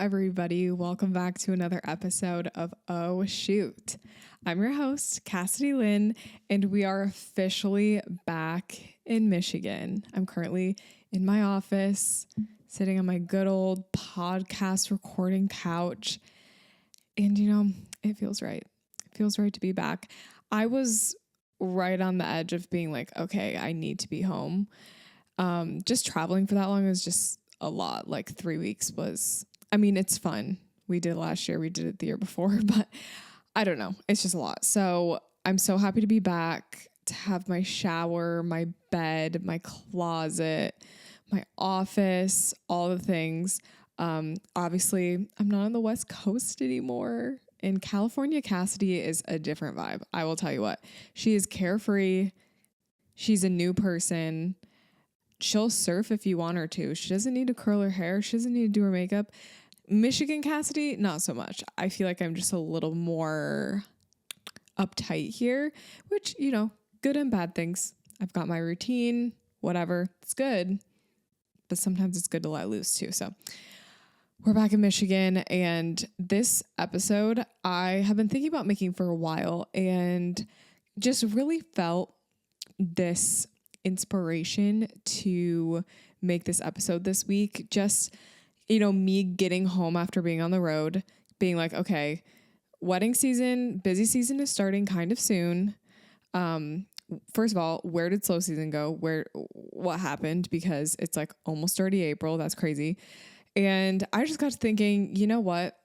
everybody. Welcome back to another episode of Oh Shoot. I'm your host, Cassidy Lynn, and we are officially back in Michigan. I'm currently in my office, sitting on my good old podcast recording couch, and it feels right. It feels right to be back. I was right on the edge of being like, okay, I need to be home. Just traveling for that long is just a lot. Like 3 weeks was, it's fun. We did it last year. We did it the year before, but I don't know. It's just a lot. So I'm so happy to be back, to have my shower, my bed, my closet, my office, all the things. Obviously I'm not on the West Coast anymore. In California, Cassidy is a different vibe. I will tell you what, she is carefree. She's a new person. She'll surf if you want her to. She doesn't need to curl her hair. She doesn't need to do her makeup. Michigan Cassidy, not so much. I feel like I'm just a little more uptight here, which, good and bad things. I've got my routine, whatever. It's good. But sometimes it's good to let loose too. So we're back in Michigan. And this episode, I have been thinking about making for a while and just really felt this inspiration to make this episode this week. Just, me getting home after being on the road, being like, okay, wedding season, busy season is starting kind of soon. First of all, where did slow season go? What happened? Because it's like almost already April. That's crazy. And I just got to thinking, you know what?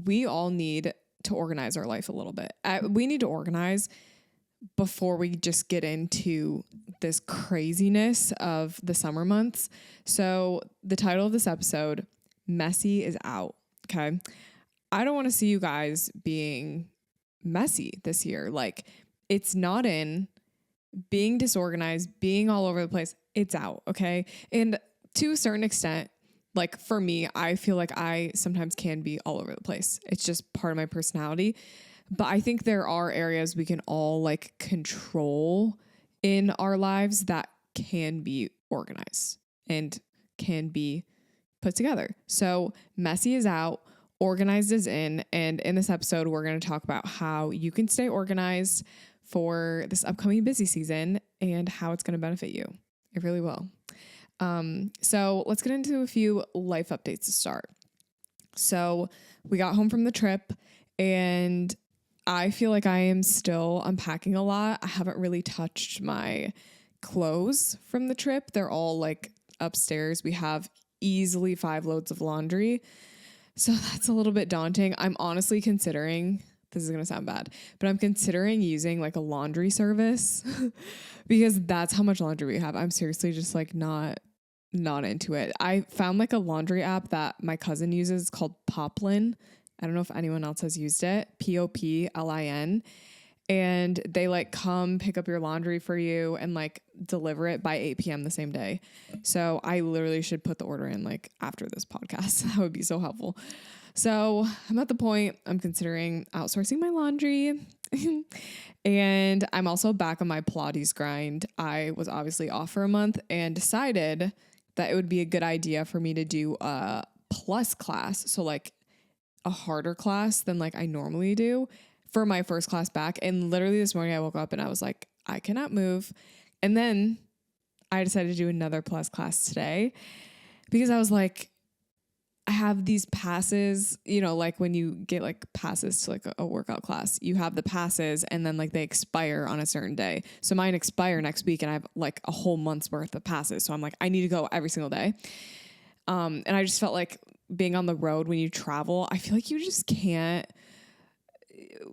We all need to organize our life a little bit. We need to organize before we just get into this craziness of the summer months. So the title of this episode, Messy is Out. Okay. I don't want to see you guys being messy this year. Like, it's not in. Being disorganized, being all over the place, it's out. Okay. And to a certain extent, like for me, I feel like I sometimes can be all over the place. It's just part of my personality. But I think there are areas we can all like control in our lives that can be organized and can be put together. So messy is out, organized is in. And in this episode, we're going to talk about how you can stay organized for this upcoming busy season and how it's going to benefit you. It really will. So let's get into a few life updates to start. So we got home from the trip and I feel like I am still unpacking a lot. I haven't really touched my clothes from the trip. They're all like upstairs. We have easily 5 loads of laundry. So that's a little bit daunting. I'm honestly considering, this is going to sound bad, but I'm considering using like a laundry service because that's how much laundry we have. I'm seriously just like not into it. I found like a laundry app that my cousin uses called Poplin. I don't know if anyone else has used it, Poplin, and they like come pick up your laundry for you and like deliver it by 8 p.m. the same day. So I literally should put the order in like after this podcast. That would be so helpful. So I'm at the point I'm considering outsourcing my laundry and I'm also back on my Pilates grind. I was obviously off for a month and decided that it would be a good idea for me to do a plus class. So like a harder class than like I normally do for my first class back. And literally this morning I woke up and I was like, I cannot move. And then I decided to do another plus class today because I was like, I have these passes, like when you get like passes to like a workout class, you have the passes and then like they expire on a certain day. So mine expire next week and I have like a whole month's worth of passes. So I'm like, I need to go every single day. And I just felt like being on the road when you travel, I feel like you just can't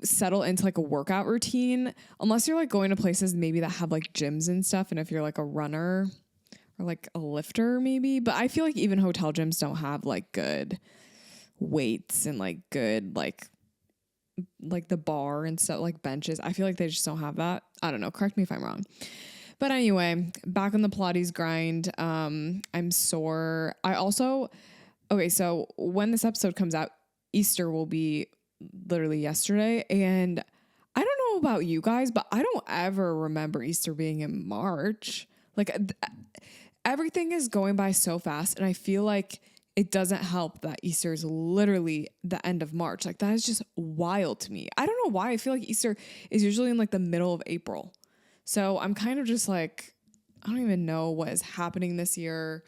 settle into like a workout routine unless you're like going to places maybe that have like gyms and stuff. And if you're like a runner or like a lifter maybe, but I feel like even hotel gyms don't have like good weights and like good, like the bar and stuff, like benches. I feel like they just don't have that. I don't know. Correct me if I'm wrong. But anyway, back on the Pilates grind. I'm sore. Okay, so when this episode comes out, Easter will be literally yesterday. And I don't know about you guys, but I don't ever remember Easter being in March. Like everything is going by so fast. And I feel like it doesn't help that Easter is literally the end of March. Like that is just wild to me. I don't know why I feel like Easter is usually in like the middle of April. So I'm kind of just like, I don't even know what is happening this year.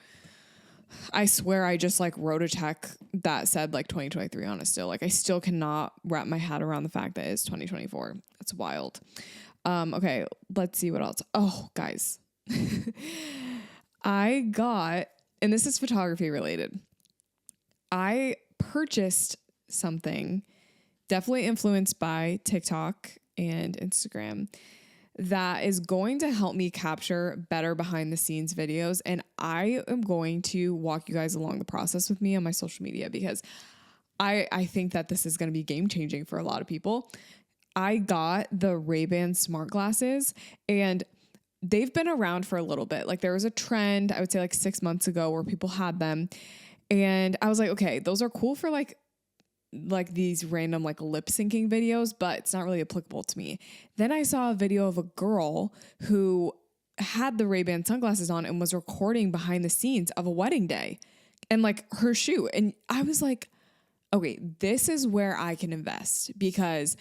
I swear I just like wrote a check that said like 2023 on it still. Like I still cannot wrap my head around the fact that it's 2024. That's wild. Okay, let's see what else. Oh, guys. I got, and this is photography related. I purchased something definitely influenced by TikTok and Instagram that is going to help me capture better behind the scenes videos. And I am going to walk you guys along the process with me on my social media because I think that this is going to be game changing for a lot of people. I got the Ray-Ban smart glasses and they've been around for a little bit. Like there was a trend, I would say like 6 months ago where people had them. And I was like, okay, those are cool for like these random like lip syncing videos, but it's not really applicable to me. Then I saw a video of a girl who had the Ray-Ban sunglasses on and was recording behind the scenes of a wedding day and like her shoot. And I was like, okay, this is where I can invest because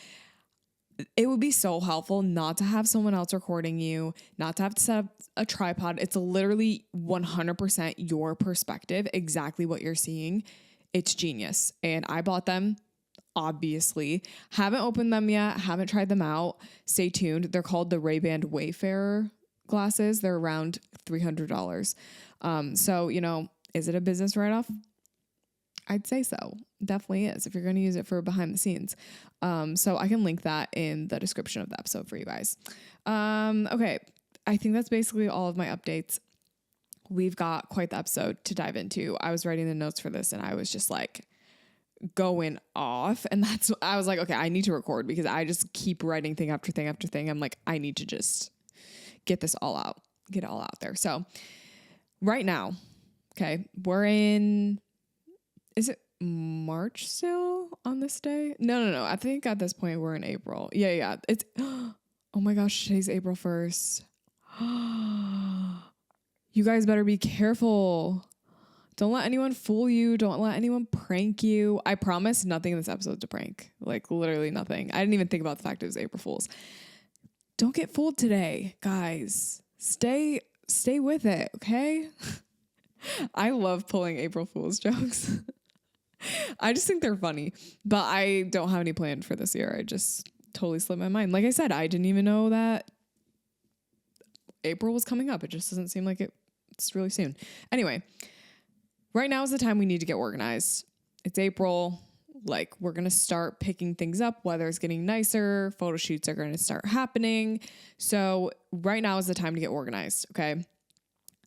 it would be so helpful not to have someone else recording you, not to have to set up a tripod. It's literally 100% your perspective, exactly what you're seeing. It's genius. And I bought them, obviously. Haven't opened them yet. Haven't tried them out. Stay tuned. They're called the Ray-Ban Wayfarer glasses. They're around $300. So, you know, is it a business write-off? I'd say so. Definitely is if you're going to use it for behind the scenes. So I can link that in the description of the episode for you guys. Okay. I think that's basically all of my updates. We've got quite the episode to dive into. I was writing the notes for this and I was just like going off. And I was like, okay, I need to record because I just keep writing thing after thing after thing. I'm like, I need to just get this all out, get it all out there. So right now, okay, is it March still on this day? No. I think at this point we're in April. Yeah. It's, oh my gosh, today's April 1st. You guys better be careful. Don't let anyone fool you. Don't let anyone prank you. I promise nothing in this episode's a prank. Like literally nothing. I didn't even think about the fact it was April Fool's. Don't get fooled today, guys. Stay with it, okay? I love pulling April Fool's jokes. I just think they're funny, but I don't have any planned for this year. I just totally slipped my mind. Like I said, I didn't even know that April was coming up. It just doesn't seem like it's really soon. Anyway, right now is the time we need to get organized. It's April. Like we're going to start picking things up. Weather is getting nicer. Photo shoots are going to start happening. So right now is the time to get organized. Okay.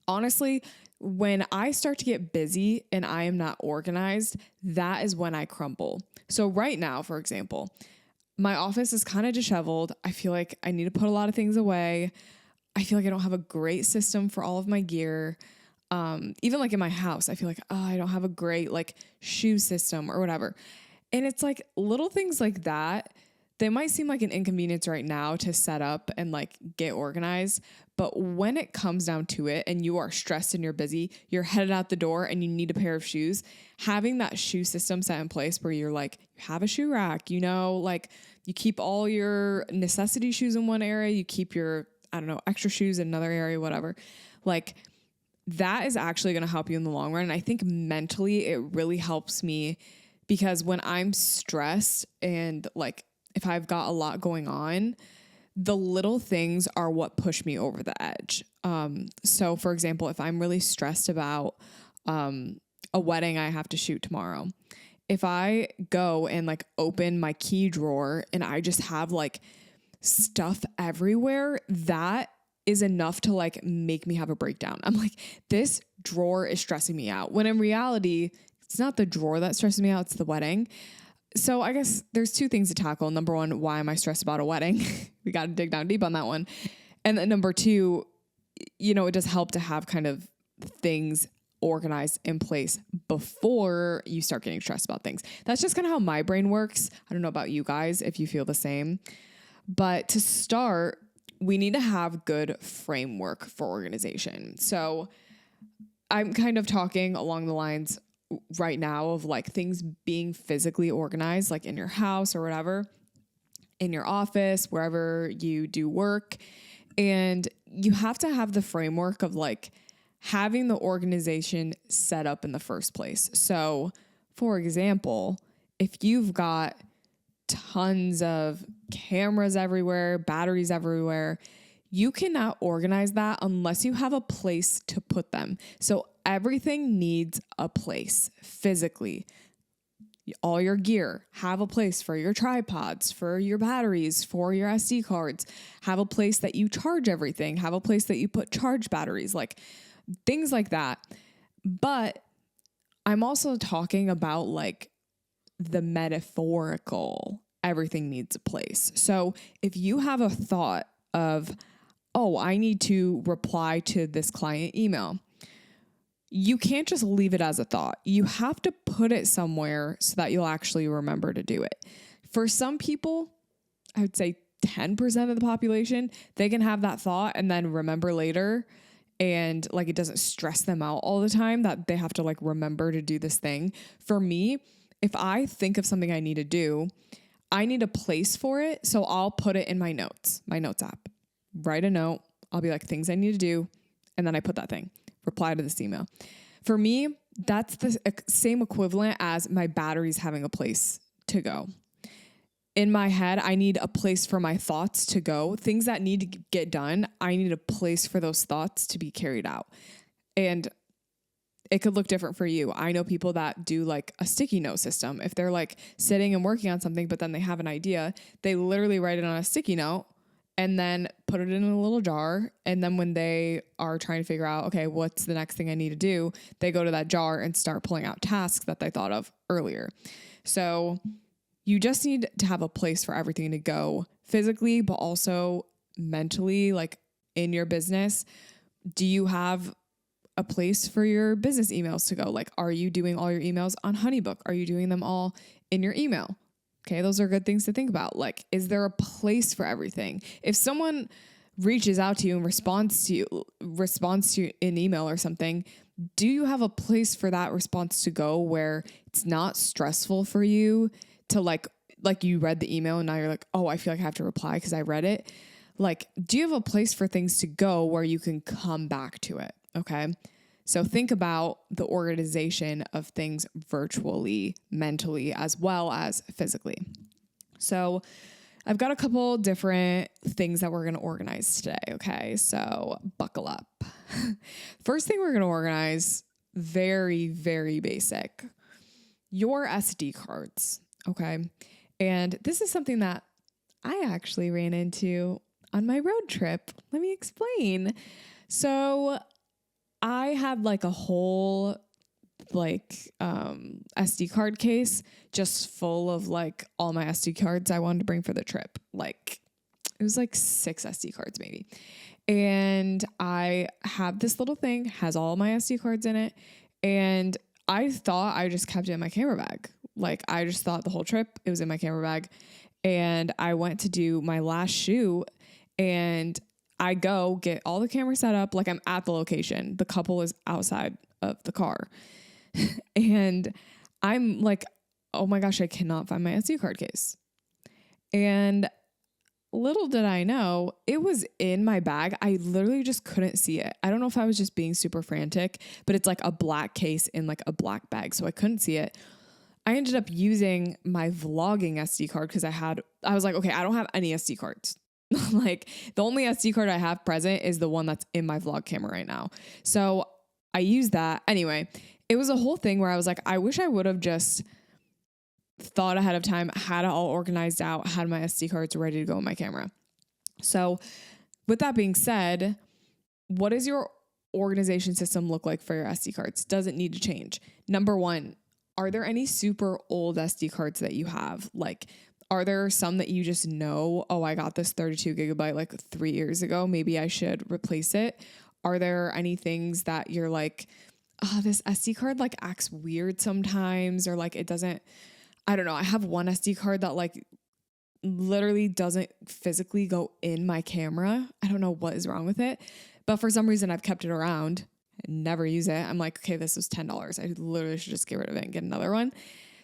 Honestly, when I start to get busy and I am not organized, that is when I crumble. So right now, for example, my office is kind of disheveled. I feel like I need to put a lot of things away. I feel like I don't have a great system for all of my gear. Even like in my house, I feel like, I don't have a great like shoe system or whatever. And it's like little things like that. They might seem like an inconvenience right now to set up and like get organized. But when it comes down to it and you are stressed and you're busy, you're headed out the door and you need a pair of shoes, having that shoe system set in place where you're like, you have a shoe rack, you know, like you keep all your necessity shoes in one area, you keep your, I don't know, extra shoes in another area, whatever. Like that is actually going to help you in the long run. And I think mentally it really helps me because when I'm stressed and like if I've got a lot going on, the little things are what push me over the edge. So for example, if I'm really stressed about a wedding I have to shoot tomorrow, if I go and like open my key drawer and I just have like stuff everywhere, that is enough to like make me have a breakdown. I'm like, this drawer is stressing me out. When in reality, it's not the drawer that stresses me out, it's the wedding. So I guess there's two things to tackle. Number one, why am I stressed about a wedding? We got to dig down deep on that one. And then number two, you know, it does help to have kind of things organized in place before you start getting stressed about things. That's just kind of how my brain works. I don't know about you guys, if you feel the same. But to start, we need to have good framework for organization. So I'm kind of talking along the lines right now of like things being physically organized, like in your house or whatever, in your office, wherever you do work. And you have to have the framework of like having the organization set up in the first place. So, for example, if you've got tons of cameras everywhere, batteries everywhere, you cannot organize that unless you have a place to put them. So everything needs a place physically. All your gear, have a place for your tripods, for your batteries, for your SD cards, have a place that you charge everything, have a place that you put charge batteries, like things like that. But I'm also talking about like the metaphorical, everything needs a place. So if you have a thought of, oh, I need to reply to this client email, you can't just leave it as a thought. You have to put it somewhere so that you'll actually remember to do it. For some people, I would say 10% of the population, they can have that thought and then remember later, and like it doesn't stress them out all the time that they have to like remember to do this thing. For me, if I think of something I need to do, I need a place for it. So I'll put it in my notes app, write a note. I'll be like, things I need to do. And then I put that thing, reply to this email. For me, that's the same equivalent as my batteries having a place to go. In my head, I need a place for my thoughts to go. Things that need to get done, I need a place for those thoughts to be carried out. And it could look different for you. I know people that do like a sticky note system. If they're like sitting and working on something, but then they have an idea, they literally write it on a sticky note and then put it in a little jar. And then when they are trying to figure out, okay, what's the next thing I need to do? They go to that jar and start pulling out tasks that they thought of earlier. So you just need to have a place for everything to go physically, but also mentally, like in your business. Do you have a place for your business emails to go? Like, are you doing all your emails on Honeybook? Are you doing them all in your email? Okay, those are good things to think about. Like, is there a place for everything? If someone reaches out to you and responds to you in email or something, do you have a place for that response to go where it's not stressful for you to like you read the email and now you're like, oh, I feel like I have to reply because I read it. Like, do you have a place for things to go where you can come back to it? Okay. So think about the organization of things virtually, mentally, as well as physically. So I've got a couple different things that we're going to organize today. Okay. So buckle up. First thing we're going to organize, very, very basic, your SD cards. Okay. And this is something that I actually ran into on my road trip. Let me explain. So I had like a whole SD card case just full of like all my SD cards I wanted to bring for the trip. Like it was like 6 SD cards maybe. And I have this little thing, has all my SD cards in it. And I thought I just kept it in my camera bag. Like I just thought the whole trip it was in my camera bag. And I went to do my last shoot and I go get all the cameras set up. Like I'm at the location. The couple is outside of the car. And I'm like, oh my gosh, I cannot find my SD card case. And little did I know, it was in my bag. I literally just couldn't see it. I don't know if I was just being super frantic, but it's like a black case in like a black bag. So I couldn't see it. I ended up using my vlogging SD card because I was like, okay, I don't have any SD cards. Like the only SD card I have present is the one that's in my vlog camera right now. So I used that. Anyway, it was a whole thing where I was like, I wish I would have just thought ahead of time, had it all organized out, had my SD cards ready to go in my camera. So with that being said, what does your organization system look like for your SD cards? Does it need to change? Number one, are there any super old SD cards that you have? Like, are there some that you just know, oh, I got this 32 gigabyte like 3 years ago. Maybe I should replace it. Are there any things that you're like, oh, this SD card like acts weird sometimes, or like it doesn't, I don't know. I have one SD card that like literally doesn't physically go in my camera. I don't know what is wrong with it, but for some reason I've kept it around never use it. I'm like, okay, this was $10. I literally should just get rid of it and get another one.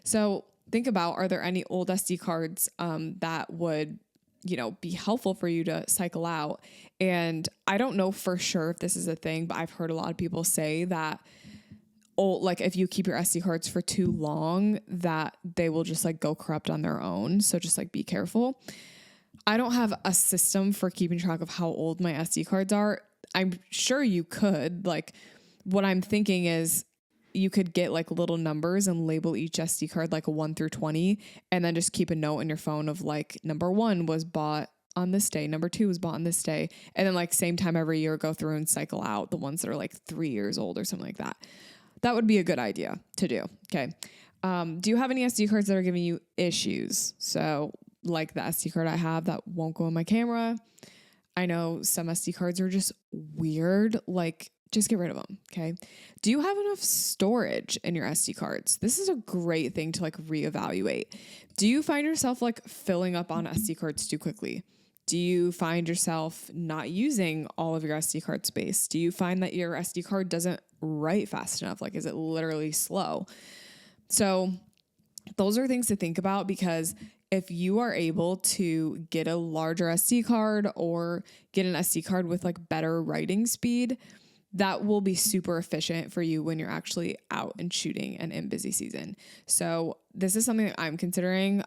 So think about, are there any old SD cards that would, be helpful for you to cycle out? And I don't know for sure if this is a thing, but I've heard a lot of people say that like if you keep your SD cards for too long, that they will just like go corrupt on their own. So just like be careful. I don't have a system for keeping track of how old my SD cards are. I'm sure you could. Like, what I'm thinking is you could get like little numbers and label each SD card like a 1 through 20, and then just keep a note in your phone of like number 1 was bought on this day, number 2 was bought on this day, and then like same time every year go through and cycle out the ones that are like 3 years old or something like that. That would be a good idea to do. Okay. Do you have any SD cards that are giving you issues? So like the SD card I have that won't go in my camera. I know some SD cards are just weird. Like, just get rid of them. Okay. Do you have enough storage in your SD cards? This is a great thing to like reevaluate. Do you find yourself like filling up on SD cards too quickly? Do you find yourself not using all of your SD card space? Do you find that your SD card doesn't write fast enough? Like, is it literally slow? So those are things to think about, because if you are able to get a larger SD card or get an SD card with like better writing speed, that will be super efficient for you when you're actually out and shooting and in busy season. So this is something that I'm considering,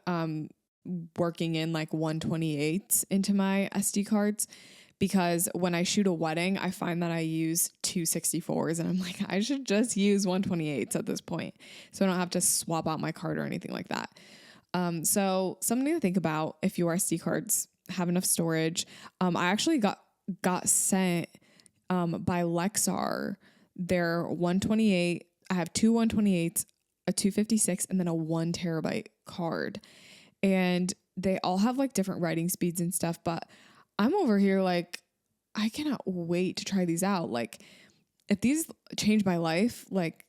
working in like 128s into my SD cards, because when I shoot a wedding, I find that I use 264s and I'm like, I should just use 128s at this point, so I don't have to swap out my card or anything like that. So something to think about if your SD cards have enough storage. I actually got sent by Lexar their 128. I have 2 128s, a 256, and then a 1 terabyte card. And they all have like different writing speeds and stuff, but I'm over here like, I cannot wait to try these out. Like, if these change my life, like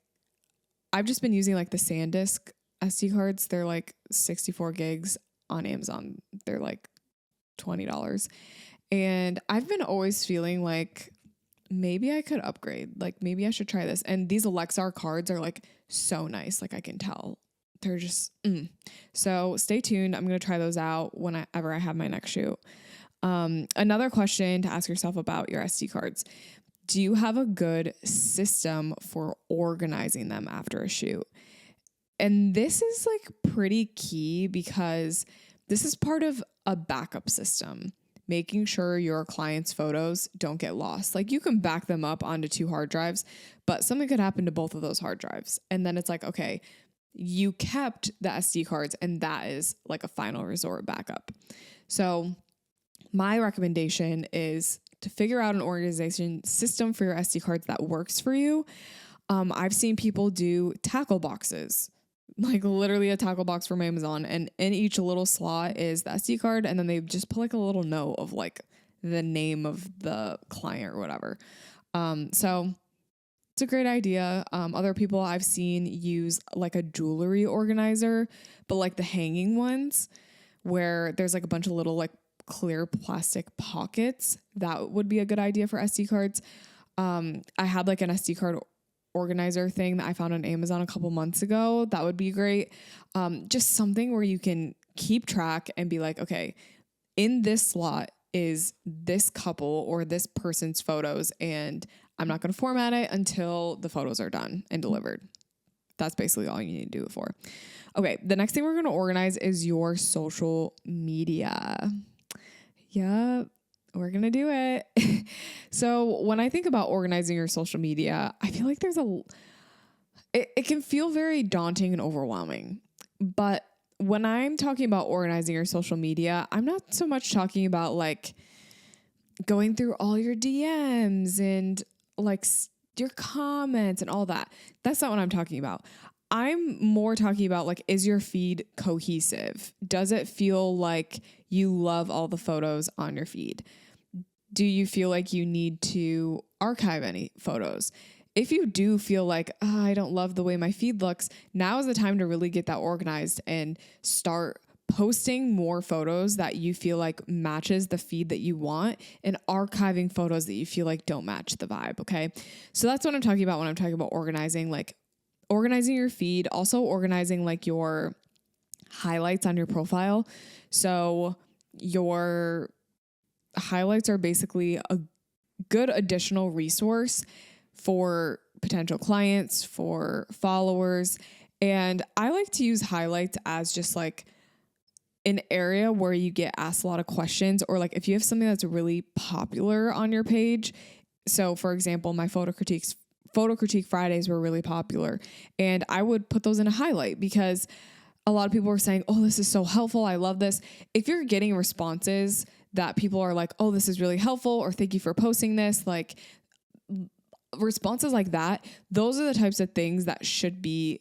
I've just been using like the SanDisk SD cards. They're like 64 gigs on Amazon. They're like $20. And I've been always feeling like maybe I could upgrade. Like, maybe I should try this. And these Lexar cards are like so nice. Like, I can tell they're just, So stay tuned. I'm going to try those out whenever I have my next shoot. Another question to ask yourself about your SD cards. Do you have a good system for organizing them after a shoot? And this is like pretty key, because this is part of a backup system, making sure your clients' photos don't get lost. Like, you can back them up onto 2 hard drives, but something could happen to both of those hard drives. And then it's like, okay, you kept the SD cards, and that is like a final resort backup. So my recommendation is to figure out an organization system for your SD cards that works for you. I've seen people do tackle boxes, like literally a tackle box from Amazon, and in each little slot is the SD card, and then they just put like a little note of like the name of the client or whatever. So it's a great idea. Other people I've seen use like a jewelry organizer, but like the hanging ones where there's like a bunch of little like clear plastic pockets. That would be a good idea for SD cards. I had like an SD card organizer thing that I found on Amazon a couple months ago. That would be great. Just something where you can keep track and be like, okay, in this slot is this couple or this person's photos, and I'm not going to format it until the photos are done and delivered. That's basically all you need to do it for. Okay, the next thing we're going to organize is your social media. Yep, we're going to do it. So when I think about organizing your social media, I feel like it can feel very daunting and overwhelming. But when I'm talking about organizing your social media, I'm not so much talking about like going through all your DMs and like your comments and all that. That's not what I'm talking about. I'm more talking about like, is your feed cohesive? Does it feel like you love all the photos on your feed? Do you feel like you need to archive any photos? If you do feel like, I don't love the way my feed looks, now is the time to really get that organized and start posting more photos that you feel like matches the feed that you want and archiving photos that you feel like don't match the vibe. Okay. So that's what I'm talking about when I'm talking about organizing, like organizing your feed, also organizing like your highlights on your profile. So your highlights are basically a good additional resource for potential clients, for followers. And I like to use highlights as just like an area where you get asked a lot of questions, or like if you have something that's really popular on your page. So for example, my photo critique Fridays were really popular, and I would put those in a highlight because a lot of people were saying, oh, this is so helpful. I love this. If you're getting responses that people are like, oh, this is really helpful, or thank you for posting this, like responses like that, those are the types of things that should be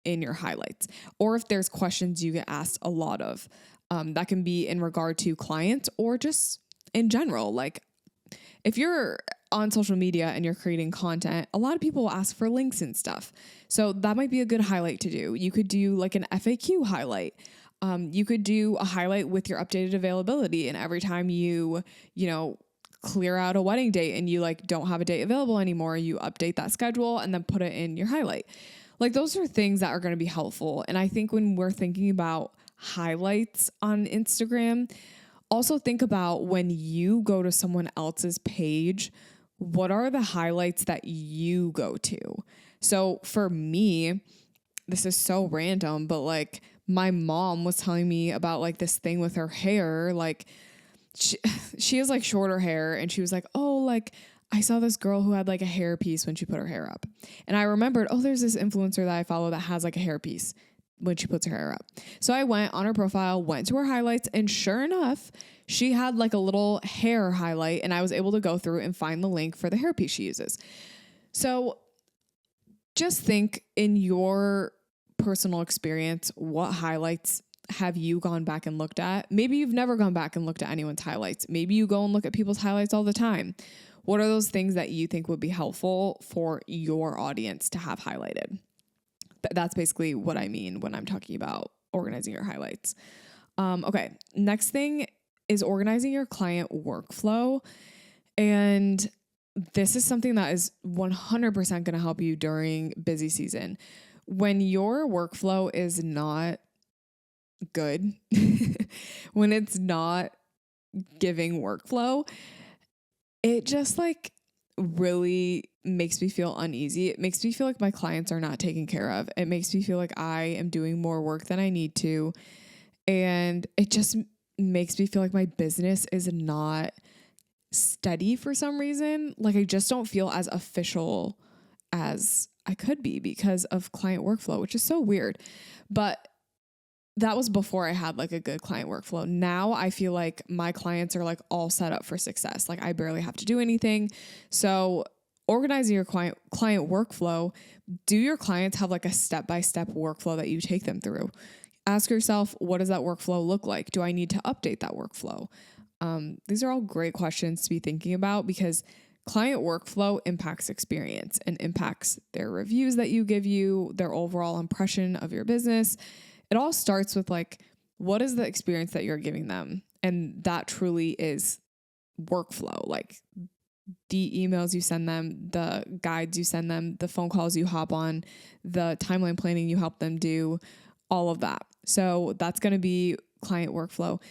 in your highlights. Or if there's questions you get asked a lot of, that can be in regard to clients or just in general. Like if you're on social media and you're creating content, a lot of people will ask for links and stuff. So that might be a good highlight to do. You could do like an FAQ highlight. You could do a highlight with your updated availability. And every time you clear out a wedding date and you like don't have a date available anymore, you update that schedule and then put it in your highlight. Like those are things that are going to be helpful. And I think when we're thinking about highlights on Instagram, also think about when you go to someone else's page, what are the highlights that you go to? So for me, this is so random, but like my mom was telling me about like this thing with her hair. Like she has like shorter hair, and she was like, oh, like I saw this girl who had like a hair piece when she put her hair up. And I remembered, oh, there's this influencer that I follow that has like a hair piece when she puts her hair up. So I went on her profile, went to her highlights, and sure enough, she had like a little hair highlight, and I was able to go through and find the link for the hair piece she uses. So just think in your personal experience, what highlights have you gone back and looked at? Maybe you've never gone back and looked at anyone's highlights. Maybe you go and look at people's highlights all the time. What are those things that you think would be helpful for your audience to have highlighted? That's basically what I mean when I'm talking about organizing your highlights. Okay, next thing is organizing your client workflow. And this is something that is 100% going to help you during busy season. When your workflow is not good, when it's not giving workflow, it just like really makes me feel uneasy. It makes me feel like my clients are not taken care of. It makes me feel like I am doing more work than I need to. And it just makes me feel like my business is not steady for some reason. Like I just don't feel as official as I could be because of client workflow, which is so weird. But that was before I had like a good client workflow. Now I feel like my clients are like all set up for success. Like I barely have to do anything. So organizing your client workflow, do your clients have like a step-by-step workflow that you take them through? Ask yourself, what does that workflow look like? Do I need to update that workflow? These are all great questions to be thinking about because client workflow impacts experience and impacts their reviews that you give you, their overall impression of your business. It all starts with like, what is the experience that you're giving them? And that truly is workflow. Like the emails you send them, the guides you send them, the phone calls you hop on, the timeline planning you help them do, all of that. So that's going to be client workflow.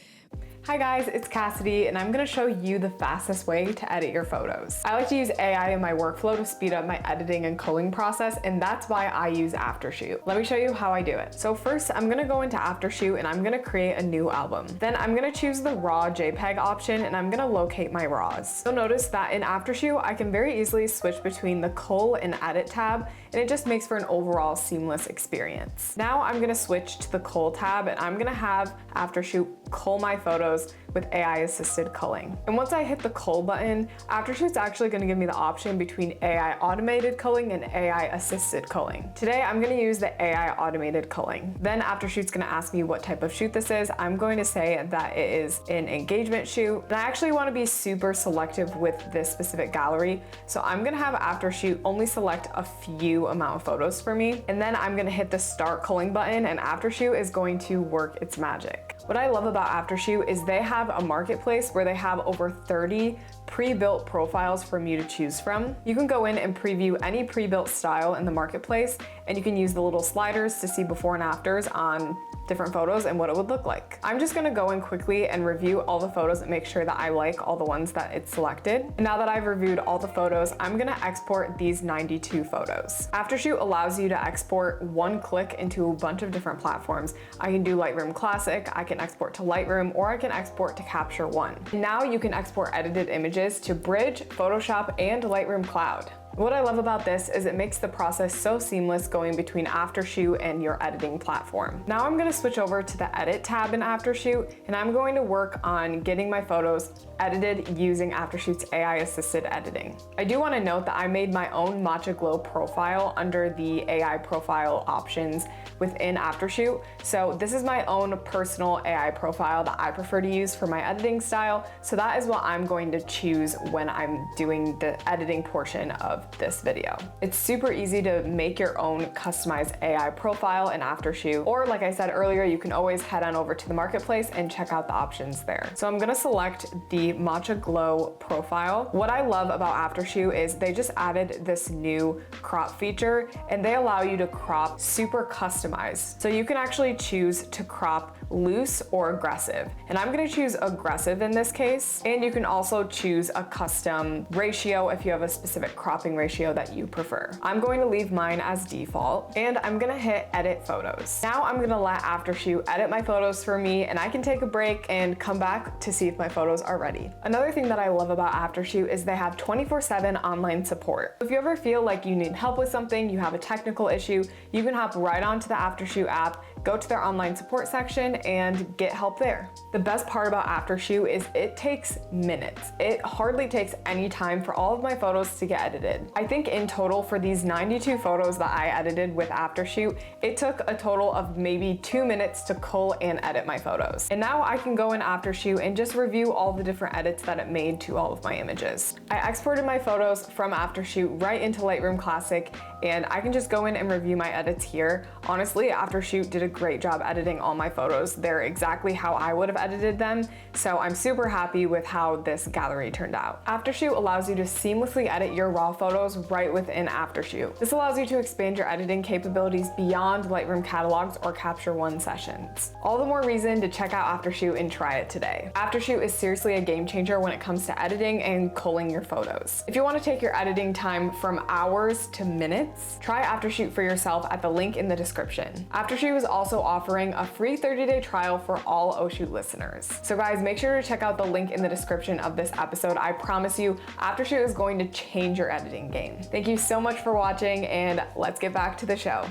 Hi guys, it's Cassidy, and I'm gonna show you the fastest way to edit your photos. I like to use AI in my workflow to speed up my editing and culling process, and that's why I use Aftershoot. Let me show you how I do it. So first, I'm gonna go into Aftershoot and I'm gonna create a new album. Then I'm gonna choose the raw JPEG option and I'm gonna locate my raws. You'll notice that in Aftershoot, I can very easily switch between the cull and edit tab, and it just makes for an overall seamless experience. Now I'm gonna switch to the cull tab and I'm gonna have Aftershoot cull my photos with AI assisted culling. And once I hit the cull button, Aftershoot's actually gonna give me the option between AI automated culling and AI assisted culling. Today, I'm gonna use the AI automated culling. Then Aftershoot's gonna ask me what type of shoot this is. I'm going to say that it is an engagement shoot. And I actually wanna be super selective with this specific gallery. So I'm gonna have Aftershoot only select a few amount of photos for me. And then I'm gonna hit the start culling button and Aftershoot is going to work its magic. What I love about Aftershoot is they have a marketplace where they have over 30 pre-built profiles for you to choose from. You can go in and preview any pre-built style in the marketplace, and you can use the little sliders to see before and afters on different photos and what it would look like. I'm just gonna go in quickly and review all the photos and make sure that I like all the ones that it's selected. And now that I've reviewed all the photos, I'm gonna export these 92 photos. Aftershoot allows you to export one click into a bunch of different platforms. I can do Lightroom Classic, I can export to Lightroom, or I can export to Capture One. Now you can export edited images to Bridge, Photoshop, and Lightroom Cloud. What I love about this is it makes the process so seamless going between Aftershoot and your editing platform. Now I'm gonna switch over to the Edit tab in Aftershoot, and I'm going to work on getting my photos edited using Aftershoot's AI-assisted editing. I do wanna note that I made my own Matcha Glow profile under the AI profile options within Aftershoot. So this is my own personal AI profile that I prefer to use for my editing style. So that is what I'm going to choose when I'm doing the editing portion of this video. It's super easy to make your own customized AI profile in Aftershoot, or like I said earlier, you can always head on over to the marketplace and check out the options there. So I'm gonna select the Matcha Glow profile. What I love about Aftershoot is they just added this new crop feature, and they allow you to crop super customized. So you can actually choose to crop loose or aggressive. And I'm gonna choose aggressive in this case. And you can also choose a custom ratio if you have a specific cropping ratio that you prefer. I'm going to leave mine as default, and I'm gonna hit edit photos. Now I'm gonna let Aftershoot edit my photos for me, and I can take a break and come back to see if my photos are ready. Another thing that I love about Aftershoot is they have 24/7 online support. If you ever feel like you need help with something, you have a technical issue, you can hop right onto the Aftershoot app, go to their online support section, and get help there. The best part about Aftershoot is it takes minutes. It hardly takes any time for all of my photos to get edited. I think in total for these 92 photos that I edited with Aftershoot, it took a total of maybe 2 minutes to cull and edit my photos. And now I can go in Aftershoot and just review all the different edits that it made to all of my images. I exported my photos from Aftershoot right into Lightroom Classic, and I can just go in and review my edits here. Honestly, Aftershoot did a great job editing all my photos. They're exactly how I would have edited them, so I'm super happy with how this gallery turned out. Aftershoot allows you to seamlessly edit your raw photos right within Aftershoot. This allows you to expand your editing capabilities beyond Lightroom catalogs or Capture One sessions. All the more reason to check out Aftershoot and try it today. Aftershoot is seriously a game changer when it comes to editing and culling your photos. If you want to take your editing time from hours to minutes, try Aftershoot for yourself at the link in the description. Aftershoot is also offering a free 30-day trial for all OhShoot listeners. So guys, make sure to check out the link in the description of this episode. I promise you, Aftershoot is going to change your editing game. Thank you so much for watching, and let's get back to the show.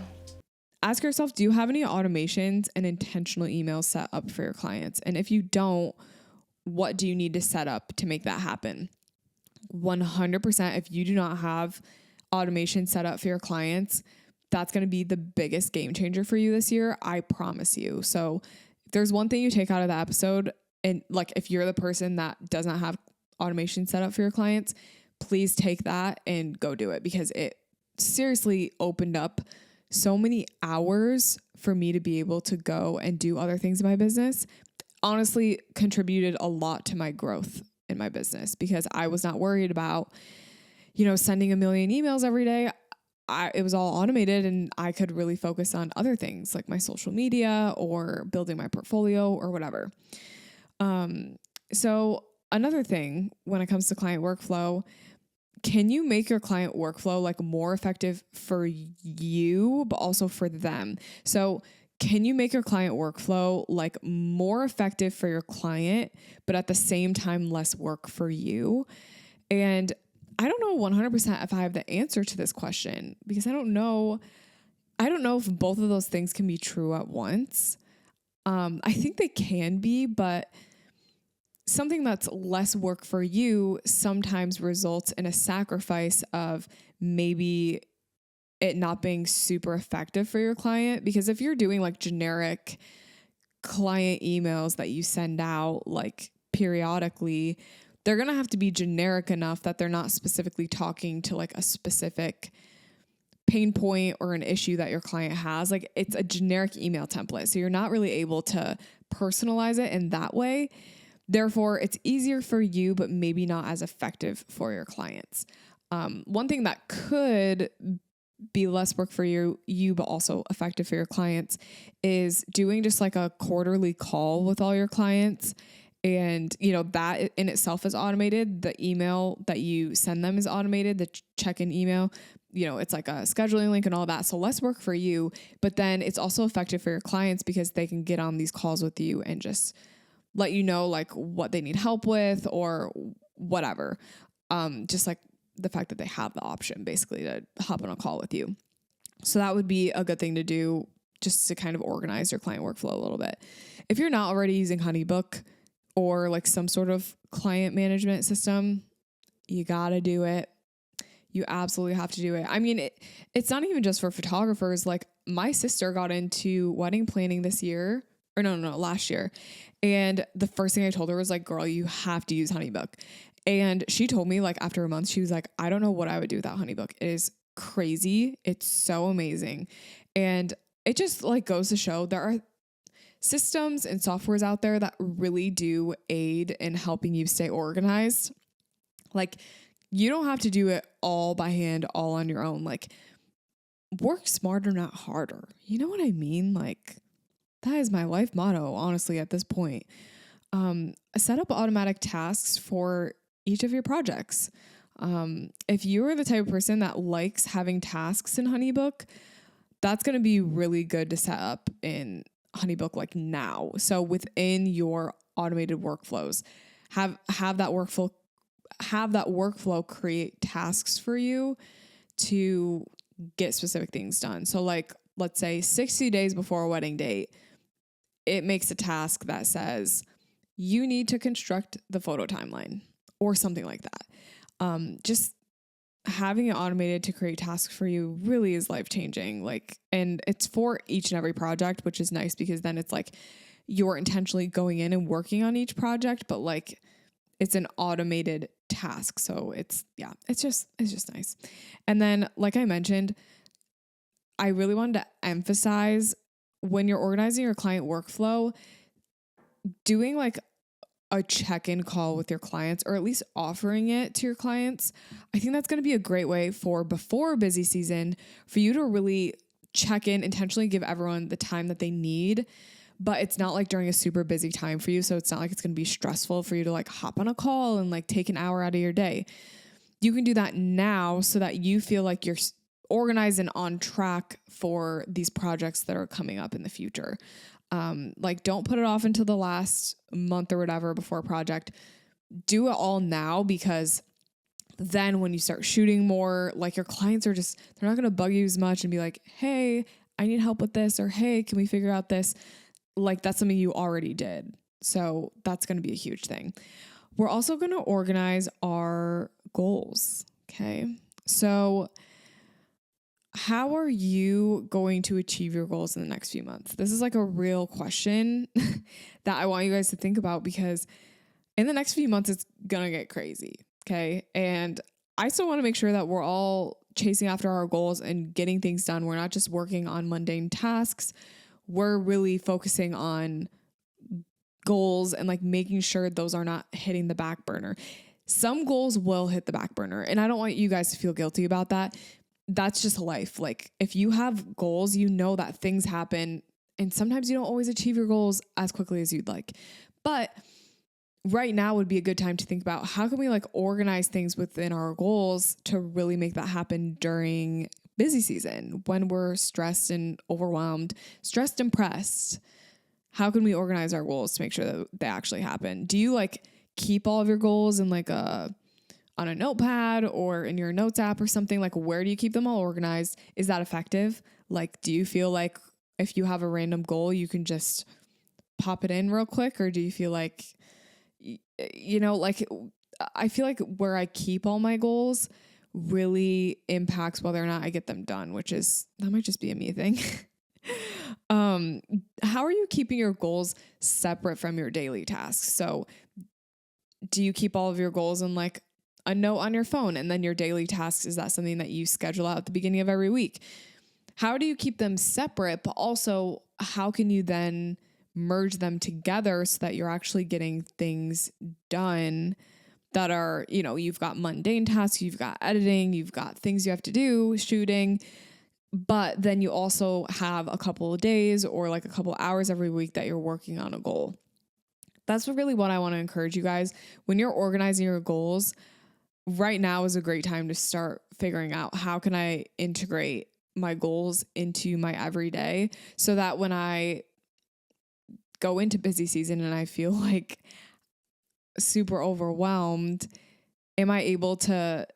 Ask yourself, do you have any automations and intentional emails set up for your clients? And if you don't, what do you need to set up to make that happen? 100%, if you do not have automation set up for your clients, that's going to be the biggest game changer for you this year. I promise you. So if there's one thing you take out of the episode, and like if you're the person that does not have automation set up for your clients, please take that and go do it, because it seriously opened up so many hours for me to be able to go and do other things in my business. Honestly, contributed a lot to my growth in my business, because I was not worried about, sending a million emails every day. It was all automated, and I could really focus on other things like my social media or building my portfolio or whatever. So another thing when it comes to client workflow, can you make your client workflow like more effective for you, but also for them? So can you make your client workflow like more effective for your client, but at the same time, less work for you? And I don't know 100% if I have the answer to this question, because I don't know if both of those things can be true at once. I think they can be, but something that's less work for you sometimes results in a sacrifice of maybe it not being super effective for your client. Because if you're doing like generic client emails that you send out like periodically, they're going to have to be generic enough that they're not specifically talking to like a specific pain point or an issue that your client has, like it's a generic email template. So you're not really able to personalize it in that way. Therefore, it's easier for you, but maybe not as effective for your clients. One thing that could be less work for you, but also effective for your clients is doing just like a quarterly call with all your clients. And, that in itself is automated. The email that you send them is automated, the check-in email, it's like a scheduling link and all that. So less work for you, but then it's also effective for your clients because they can get on these calls with you and just let you know like what they need help with or whatever. Just like the fact that they have the option basically to hop on a call with you. So that would be a good thing to do just to kind of organize your client workflow a little bit. If you're not already using HoneyBook or like some sort of client management system, you got to do it. You absolutely have to do it. I mean, it's not even just for photographers. Like my sister got into wedding planning this year, or no, last year. And the first thing I told her was like, girl, you have to use HoneyBook. And she told me like after a month, she was like, I don't know what I would do without HoneyBook. It is crazy. It's so amazing. And it just like goes to show there are systems and softwares out there that really do aid in helping you stay organized. Like you don't have to do it all by hand, all on your own. Like work smarter, not harder. You know what I mean? Like that is my life motto, honestly, at this point. Set up automatic tasks for each of your projects. If you are the type of person that likes having tasks in HoneyBook, that's going to be really good to set up in HoneyBook like now. So within your automated workflows, have that workflow create tasks for you to get specific things done. So like, let's say 60 days before a wedding date, it makes a task that says you need to construct the photo timeline or something like that. Just having it automated to create tasks for you really is life-changing. Like, and it's for each and every project, which is nice because then it's like you're intentionally going in and working on each project, but like it's an automated task. So it's just nice. And then, like I mentioned, I really wanted to emphasize when you're organizing your client workflow, doing like a check-in call with your clients, or at least offering it to your clients. I think that's going to be a great way for before busy season for you to really check in, intentionally give everyone the time that they need. But it's not like during a super busy time for you. So it's not like it's going to be stressful for you to like hop on a call and like take an hour out of your day. You can do that now so that you feel like you're organized and on track for these projects that are coming up in the future. Like don't put it off until the last month or whatever before a project. Do it all now, because then when you start shooting more, like your clients are just, they're not going to bug you as much and be like, hey, I need help with this, or hey, can we figure out this? Like that's something you already did. So that's going to be a huge thing. We're also going to organize our goals. Okay. So how are you going to achieve your goals in the next few months? This is like a real question that I want you guys to think about, because in the next few months, it's going to get crazy. Okay. And I still want to make sure that we're all chasing after our goals and getting things done. We're not just working on mundane tasks. We're really focusing on goals and like making sure those are not hitting the back burner. Some goals will hit the back burner, and I don't want you guys to feel guilty about that. That's just life. Like if you have goals, you know that things happen, and sometimes you don't always achieve your goals as quickly as you'd like. But right now would be a good time to think about how can we like organize things within our goals to really make that happen during busy season when we're stressed and overwhelmed, stressed and pressed. How can we organize our goals to make sure that they actually happen? Do you like keep all of your goals in like on a notepad or in your notes app or something? Like where do you keep them all organized? Is that effective? Like, do you feel like if you have a random goal, you can just pop it in real quick? Or do you feel like, like I feel like where I keep all my goals really impacts whether or not I get them done, that might just be a me thing. How are you keeping your goals separate from your daily tasks? So do you keep all of your goals in like a note on your phone, and then your daily tasks, is that something that you schedule out at the beginning of every week? How do you keep them separate, but also how can you then merge them together so that you're actually getting things done that are, you've got mundane tasks, you've got editing, you've got things you have to do, shooting, but then you also have a couple of days or like a couple of hours every week that you're working on a goal. That's really what I want to encourage you guys. When you're organizing your goals, right now is a great time to start figuring out how can I integrate my goals into my everyday so that when I go into busy season and I feel like super overwhelmed, am I able to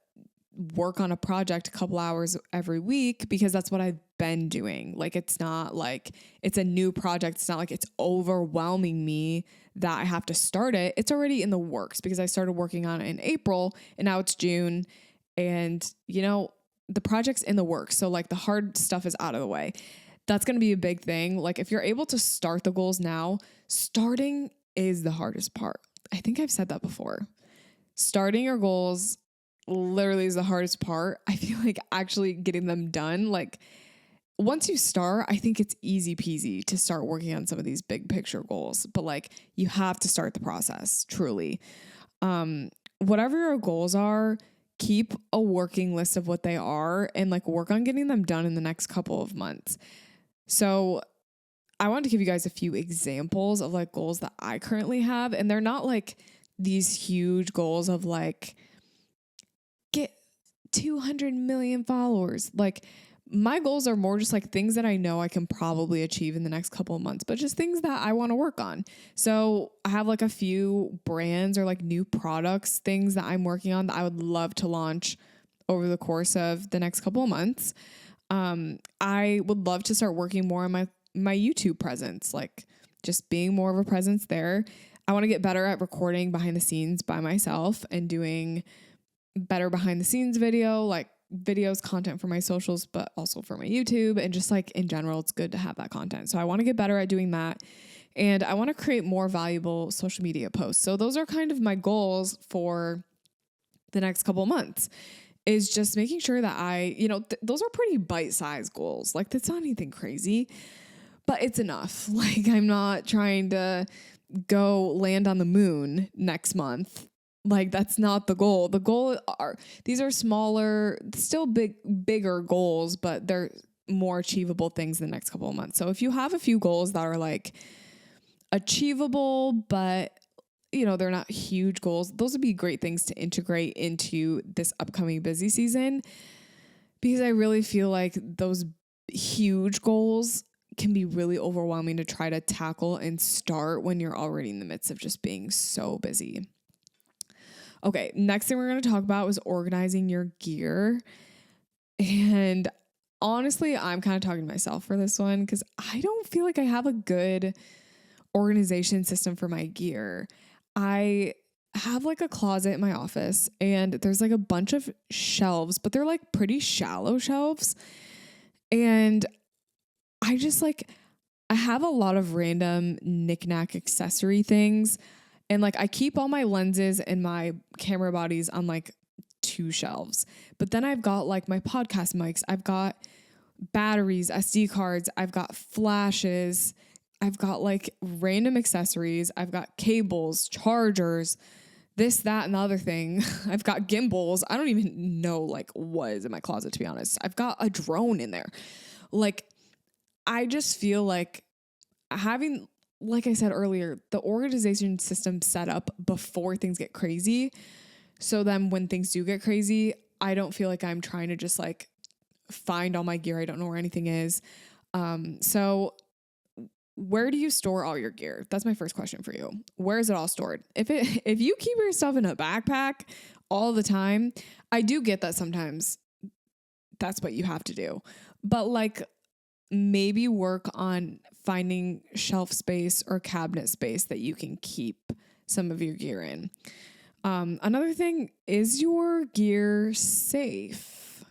work on a project a couple hours every week? Because that's what I've been doing. Like, it's not like it's a new project. It's not like it's overwhelming me that I have to start it. It's already in the works because I started working on it in April and now it's June, and the project's in the works. So like the hard stuff is out of the way. That's going to be a big thing. Like, if you're able to start the goals now, starting is the hardest part. I think I've said that before. Starting your goals literally is the hardest part. I feel like actually getting them done, like once you start, I think it's easy peasy to start working on some of these big picture goals, but like you have to start the process truly. Whatever your goals are, keep a working list of what they are and like work on getting them done in the next couple of months. So I want to give you guys a few examples of like goals that I currently have. And they're not like these huge goals of like get 200 million followers. Like, my goals are more just like things that I know I can probably achieve in the next couple of months, but just things that I want to work on. So I have like a few brands or like new products, things that I'm working on that I would love to launch over the course of the next couple of months. I would love to start working more on my YouTube presence, like just being more of a presence there. I want to get better at recording behind the scenes by myself and doing better behind the scenes videos, content for my socials, but also for my YouTube. And just like in general, it's good to have that content. So I want to get better at doing that. And I want to create more valuable social media posts. So those are kind of my goals for the next couple of months, is just making sure that those are pretty bite-sized goals. Like, that's not anything crazy, but it's enough. Like, I'm not trying to go land on the moon next month. Like, that's not the goal. The goal these are smaller, still bigger goals, but they're more achievable things in the next couple of months. So if you have a few goals that are like achievable, but they're not huge goals, those would be great things to integrate into this upcoming busy season, because I really feel like those huge goals can be really overwhelming to try to tackle and start when you're already in the midst of just being so busy. Okay, next thing we're going to talk about is organizing your gear. And honestly, I'm kind of talking to myself for this one because I don't feel like I have a good organization system for my gear. I have like a closet in my office and there's like a bunch of shelves, but they're like pretty shallow shelves. And I just I have a lot of random knickknack accessory things. And like, I keep all my lenses and my camera bodies on like 2 shelves, but then I've got like my podcast mics, I've got batteries, SD cards, I've got flashes, I've got like random accessories, I've got cables, chargers, this, that, and the other thing. I've got gimbals. I don't even know like what is in my closet, to be honest. I've got a drone in there. Like, I just feel like having, like I said earlier, the organization system set up before things get crazy. So then when things do get crazy, I don't feel like I'm trying to just like find all my gear. I don't know where anything is. So where do you store all your gear? That's my first question for you. Where is it all stored? If you keep your stuff in a backpack all the time, I do get that sometimes that's what you have to do. But like, maybe work on finding shelf space or cabinet space that you can keep some of your gear in. Another thing, is your gear safe?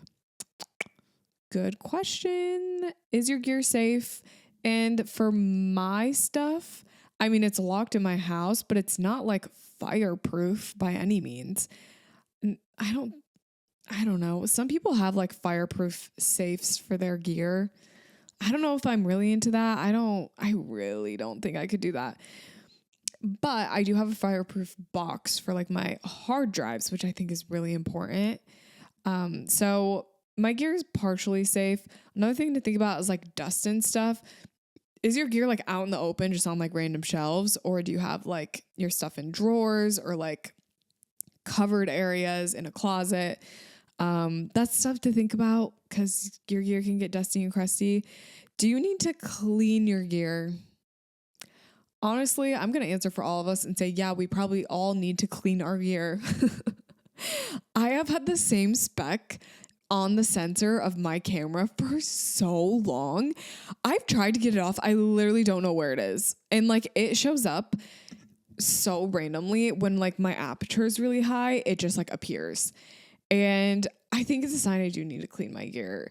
Good question. Is your gear safe? And for my stuff, I mean, it's locked in my house, but it's not like fireproof by any means. I don't know. Some people have like fireproof safes for their gear. I don't know if I'm really into that. I really don't think I could do that. But I do have a fireproof box for like my hard drives, which I think is really important. So my gear is partially safe. Another thing to think about is like dust and stuff. Is your gear like out in the open, just on like random shelves? Or do you have like your stuff in drawers or like covered areas in a closet? That's stuff to think about because your gear can get dusty and crusty. Do you need to clean your gear? Honestly, I'm going to answer for all of us and say, yeah, we probably all need to clean our gear. I have had the same spec on the sensor of my camera for so long. I've tried to get it off. I literally don't know where it is. And like it shows up so randomly when like my aperture is really high, it just like appears. And I think it's a sign I do need to clean my gear.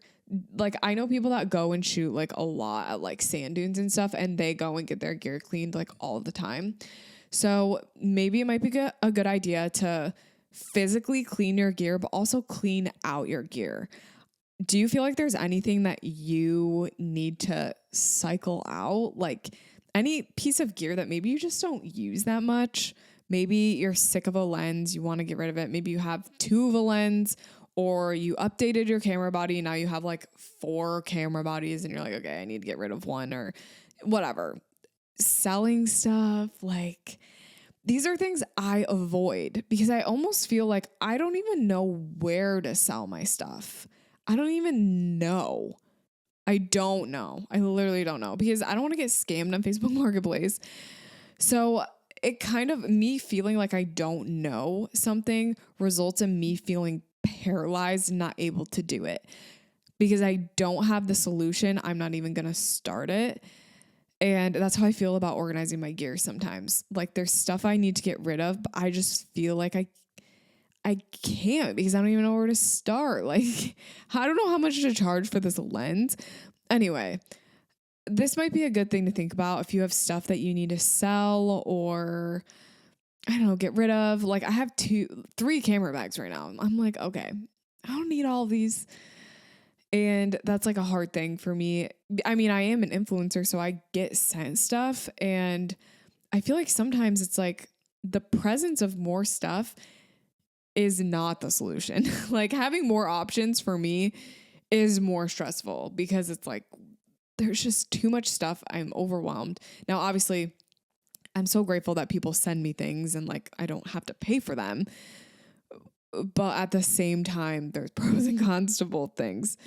Like I know people that go and shoot like a lot at like sand dunes and stuff, and they go and get their gear cleaned like all the time. So maybe it might be a good idea to physically clean your gear, but also clean out your gear. Do you feel like there's anything that you need to cycle out? Like any piece of gear that maybe you just don't use that much? Maybe you're sick of a lens, you want to get rid of it. Maybe you have two of a lens, or you updated your camera body. Now you have like 4 camera bodies and you're like, okay, I need to get rid of one or whatever. Selling stuff, like these are things I avoid because I almost feel like I don't even know where to sell my stuff. I don't even know. I don't know. I literally don't know because I don't want to get scammed on Facebook Marketplace. So it kind of, me feeling like I don't know something results in me feeling paralyzed, not able to do it because I don't have the solution. I'm not even going to start it. And that's how I feel about organizing my gear sometimes. Like there's stuff I need to get rid of, but I just feel like I can't because I don't even know where to start. Like I don't know how much to charge for this lens. Anyway, this might be a good thing to think about if you have stuff that you need to sell or I don't know, get rid of. Like I have 3 camera bags right now. I'm like, okay, I don't need all these. And that's like a hard thing for me. I mean, I am an influencer, so I get sent stuff. And I feel like sometimes it's like the presence of more stuff is not the solution. Like having more options for me is more stressful because it's like, there's just too much stuff. I'm overwhelmed. Now, obviously, I'm so grateful that people send me things and like I don't have to pay for them. But at the same time, there's pros and cons to both things.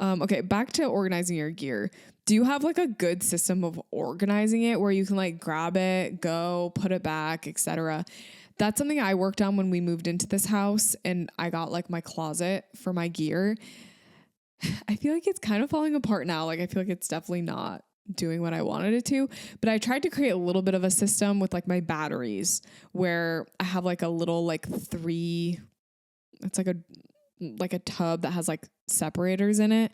Okay, back to organizing your gear. Do you have like a good system of organizing it where you can like grab it, go, put it back, etc.? That's something I worked on when we moved into this house and I got like my closet for my gear. I feel like it's kind of falling apart now. Like I feel like it's definitely not doing what I wanted it to, but I tried to create a little bit of a system with like my batteries where I have like a little like 3, it's like a tub that has like separators in it.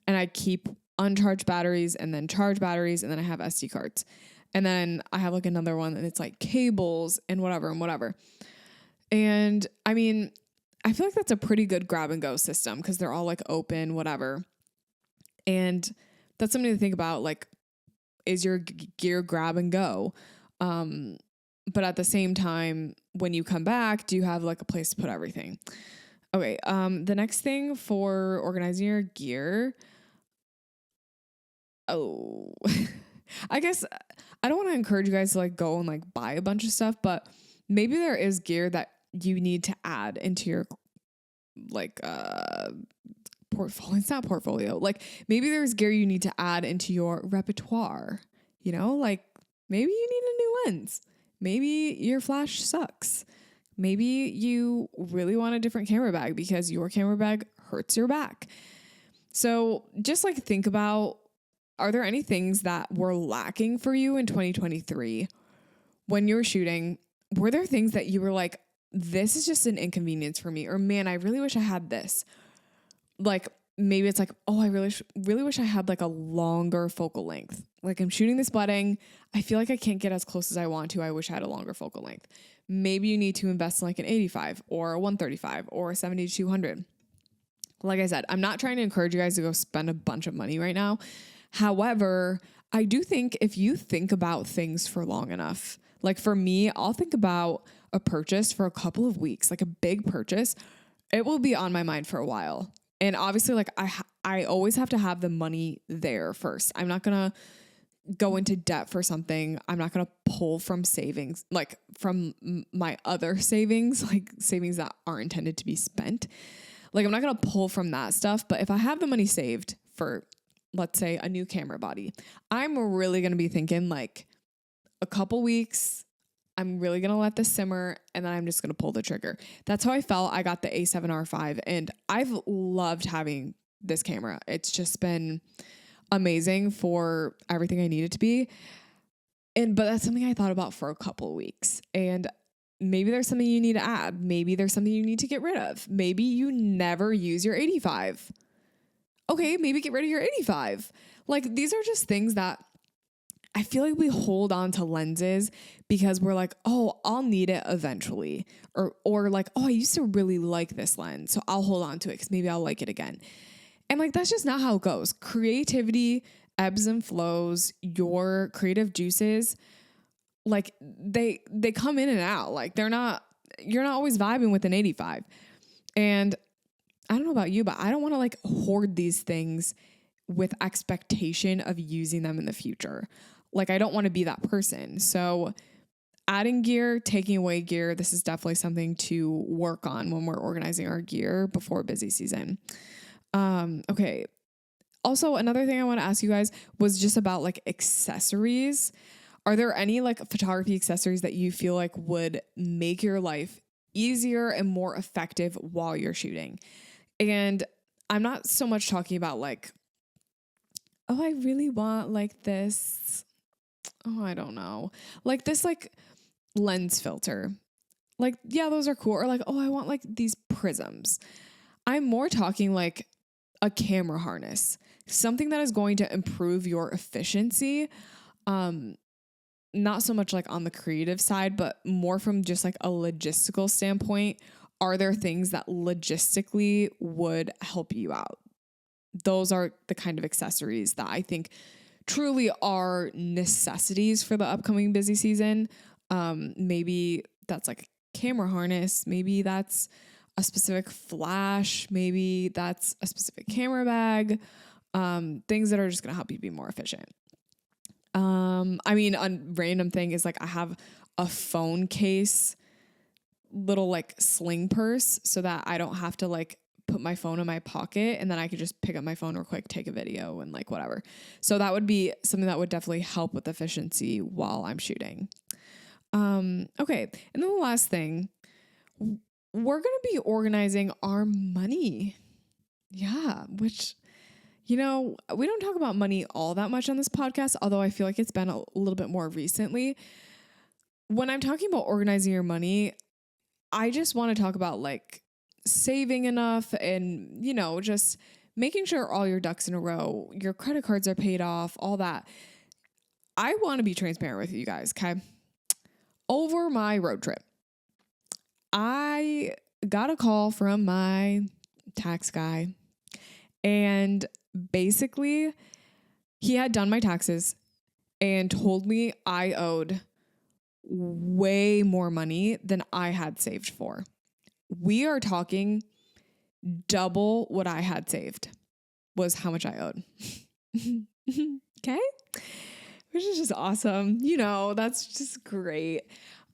And I keep uncharged batteries and then charge batteries. And then I have SD cards. And then I have like another one and it's like cables and whatever and whatever. And I mean, I feel like that's a pretty good grab and go system because they're all like open, whatever. And that's something to think about. Like, is your gear grab and go? But at the same time, when you come back, do you have like a place to put everything? Okay. The next thing for organizing your gear. Oh, I guess I don't want to encourage you guys to like go and like buy a bunch of stuff, but maybe there is gear that you need to add into your like, portfolio. It's not portfolio. Like maybe there's gear you need to add into your repertoire, you know, like maybe you need a new lens. Maybe your flash sucks. Maybe you really want a different camera bag because your camera bag hurts your back. So just like think about, are there any things that were lacking for you in 2023 when you were shooting? Were there things that you were like, this is just an inconvenience for me? Or man, I really wish I had this. Like maybe it's like, oh, I really wish I had like a longer focal length. Like I'm shooting this wedding. I feel like I can't get as close as I want to. I wish I had a longer focal length. Maybe you need to invest in like an 85 or a 135 or a 70-200. Like I said, I'm not trying to encourage you guys to go spend a bunch of money right now. However, I do think if you think about things for long enough, like for me, I'll think about a purchase for a couple of weeks, like a big purchase. It will be on my mind for a while. And obviously, like I always have to have the money there first. I'm not going to go into debt for something. I'm not going to pull from savings, like from my other savings, like savings that aren't intended to be spent. Like I'm not going to pull from that stuff. But if I have the money saved for, let's say, a new camera body, I'm really going to be thinking like a couple weeks, I'm really going to let this simmer and then I'm just going to pull the trigger. That's how I felt. I got the A7R5 and I've loved having this camera. It's just been amazing for everything I need it to be. But that's something I thought about for a couple of weeks. And maybe there's something you need to add. Maybe there's something you need to get rid of. Maybe you never use your 85. Okay, maybe get rid of your 85. Like these are just things that I feel like we hold on to lenses because we're like, oh, I'll need it eventually. Or like, oh, I used to really like this lens, so I'll hold on to it because maybe I'll like it again. And like, that's just not how it goes. Creativity ebbs and flows. Your creative juices, like they come in and out. Like you're not always vibing with an 85. And I don't know about you, but I don't want to like hoard these things with expectation of using them in the future. Like I don't want to be that person. So adding gear, taking away gear, this is definitely something to work on when we're organizing our gear before busy season. Okay. Also, another thing I want to ask you guys was just about like accessories. Are there any like photography accessories that you feel like would make your life easier and more effective while you're shooting? And I'm not so much talking about like, oh, I really want like this. Oh, I don't know. Like this like lens filter. Like, yeah, those are cool. Or like, oh, I want like these prisms. I'm more talking like a camera harness, something that is going to improve your efficiency. Not so much like on the creative side, but more from just like a logistical standpoint. Are there things that logistically would help you out? Those are the kind of accessories that I think truly are necessities for the upcoming busy season. Maybe that's like a camera harness. Maybe that's a specific flash. Maybe that's a specific camera bag. Things that are just going to help you be more efficient. I mean, a random thing is like I have a phone case, little like sling purse so that I don't have to like put my phone in my pocket and then I could just pick up my phone real quick, take a video and like whatever. So that would be something that would definitely help with efficiency while I'm shooting. Okay. And then the last thing, we're going to be organizing our money. Yeah. Which, you know, we don't talk about money all that much on this podcast, although I feel like it's been a little bit more recently. When I'm talking about organizing your money, I just want to talk about like saving enough and, you know, just making sure all your ducks in a row, your credit cards are paid off, all that. I want to be transparent with you guys, okay? Over my road trip, I got a call from my tax guy, and basically he had done my taxes and told me I owed way more money than I had saved for. We are talking double what I had saved was how much I owed. Okay? Which is just awesome. You know, that's just great.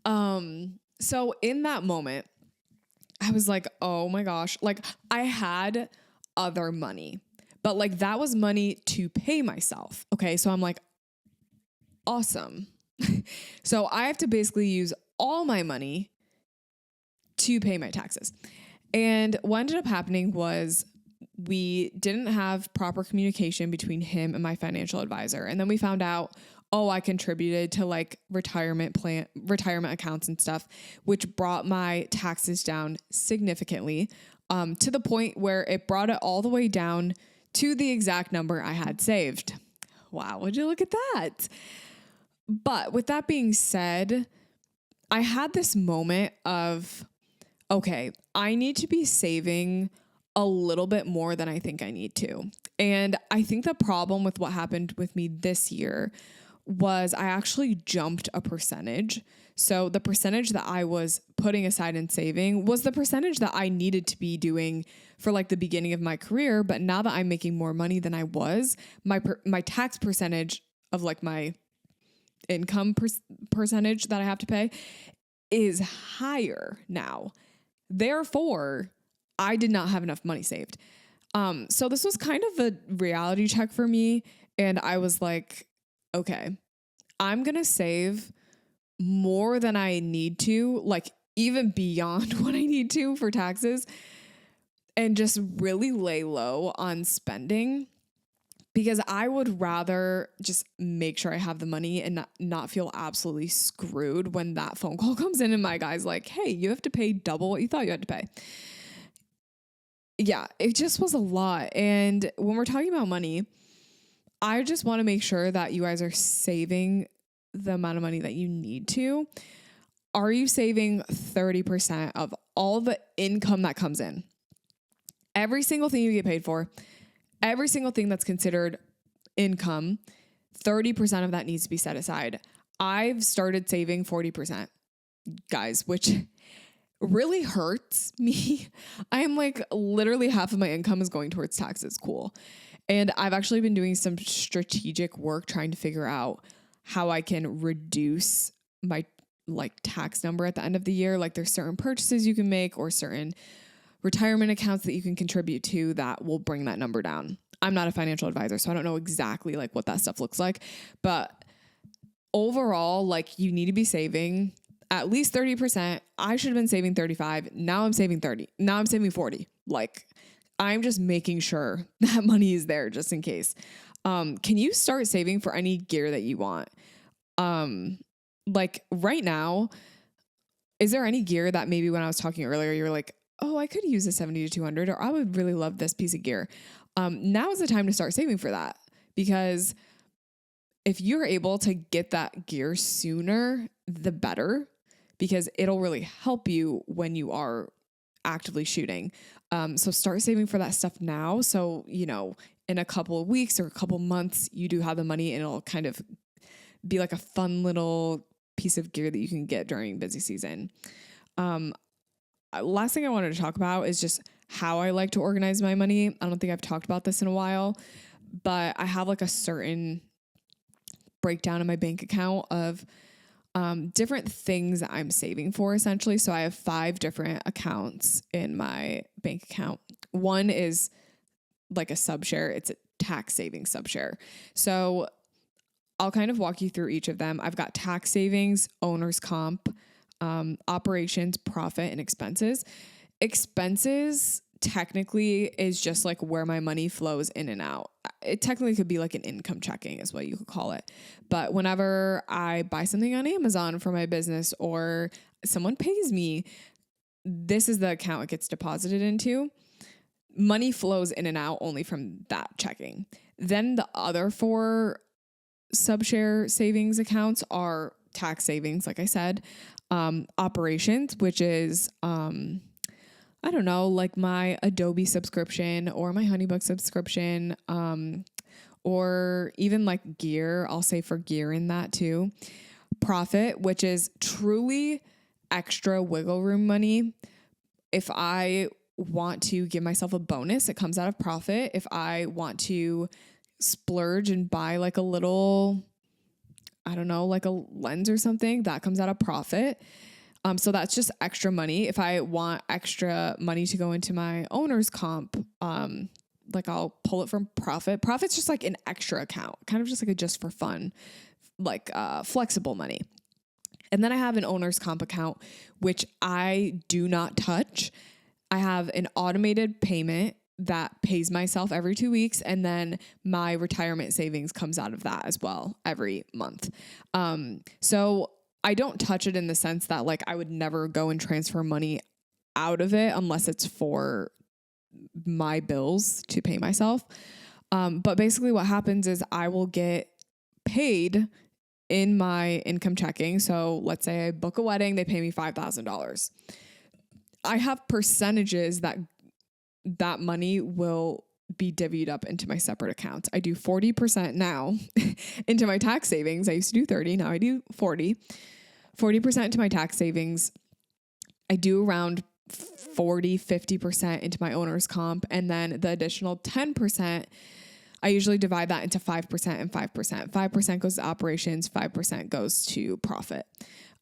So in that moment, I was like, oh my gosh, like I had other money, but like that was money to pay myself. Okay. So I'm like, awesome. So I have to basically use all my money to pay my taxes. And what ended up happening was we didn't have proper communication between him and my financial advisor. And then we found out, oh, I contributed to like retirement accounts and stuff, which brought my taxes down significantly. to the point where it brought it all the way down to the exact number I had saved. Wow, would you look at that? But with that being said, I had this moment of, okay, I need to be saving a little bit more than I think I need to. And I think the problem with what happened with me this year was I actually jumped a percentage. So the percentage that I was putting aside and saving was the percentage that I needed to be doing for like the beginning of my career. But now that I'm making more money than I was, my tax percentage of like my income percentage that I have to pay is higher now. Therefore, I did not have enough money saved. So this was kind of a reality check for me. And I was like, okay, I'm going to save more than I need to, like even beyond what I need to for taxes, and just really lay low on spending, because I would rather just make sure I have the money and not feel absolutely screwed when that phone call comes in and my guy's like, hey, you have to pay double what you thought you had to pay. Yeah, it just was a lot. And when we're talking about money, I just want to make sure that you guys are saving the amount of money that you need to. Are you saving 30% of all the income that comes in? Every single thing you get paid for, every single thing that's considered income, 30% of that needs to be set aside. I've started saving 40%, guys, which really hurts me. I am like literally half of my income is going towards taxes. Cool. And I've actually been doing some strategic work trying to figure out how I can reduce my like tax number at the end of the year. Like there's certain purchases you can make or certain retirement accounts that you can contribute to that will bring that number down. I'm not a financial advisor, so I don't know exactly like what that stuff looks like, but overall, like you need to be saving at least 30%. I should have been saving 35. Now I'm saving 30. Now I'm saving 40. Like I'm just making sure that money is there just in case. Can you start saving for any gear that you want? Like right now, is there any gear that maybe when I was talking earlier, you're like, oh, I could use a 70 to 200, or I would really love this piece of gear. Now is the time to start saving for that, because if you're able to get that gear sooner, the better, because it'll really help you when you are actively shooting. So start saving for that stuff now. So, you know, in a couple of weeks or a couple months, you do have the money and it'll kind of be like a fun little piece of gear that you can get during busy season. Last thing I wanted to talk about is just how I like to organize my money. I don't think I've talked about this in a while, but I have like a certain breakdown in my bank account of different things that I'm saving for essentially. So I have 5 different accounts in my bank account. One is like a sub-share. It's a tax savings sub-share. So I'll kind of walk you through each of them. I've got tax savings, owner's comp, operations, profit, and expenses. Expenses technically is just like where my money flows in and out. It technically could be like an income checking is what you could call it. But whenever I buy something on Amazon for my business or someone pays me, this is the account it gets deposited into. Money flows in and out only from that checking. Then the other 4 sub-share savings accounts are tax savings, like I said, operations, which is, I don't know, like my Adobe subscription or my HoneyBook subscription, or even like gear. I'll say for gear in that too. Profit, which is truly extra wiggle room money. If I want to give myself a bonus, it comes out of profit. If I want to splurge and buy like a little, I don't know, like a lens or something, that comes out of profit. So that's just extra money. If I want extra money to go into my owner's comp, like I'll pull it from profit. Profit's just like an extra account, kind of just like a just for fun, like flexible money. And then I have an owner's comp account, which I do not touch. I have an automated payment that pays myself every 2 weeks. And then my retirement savings comes out of that as well every month. So I don't touch it in the sense that like I would never go and transfer money out of it unless it's for my bills to pay myself. But basically what happens is I will get paid in my income checking. So let's say I book a wedding, they pay me $5,000. I have percentages that money will be divvied up into my separate accounts. I do 40% now into my tax savings. I used to do 30, now I do 40% into my tax savings. I do around 50% into my owner's comp. And then the additional 10%, I usually divide that into 5% and 5%. 5% goes to operations, 5% goes to profit.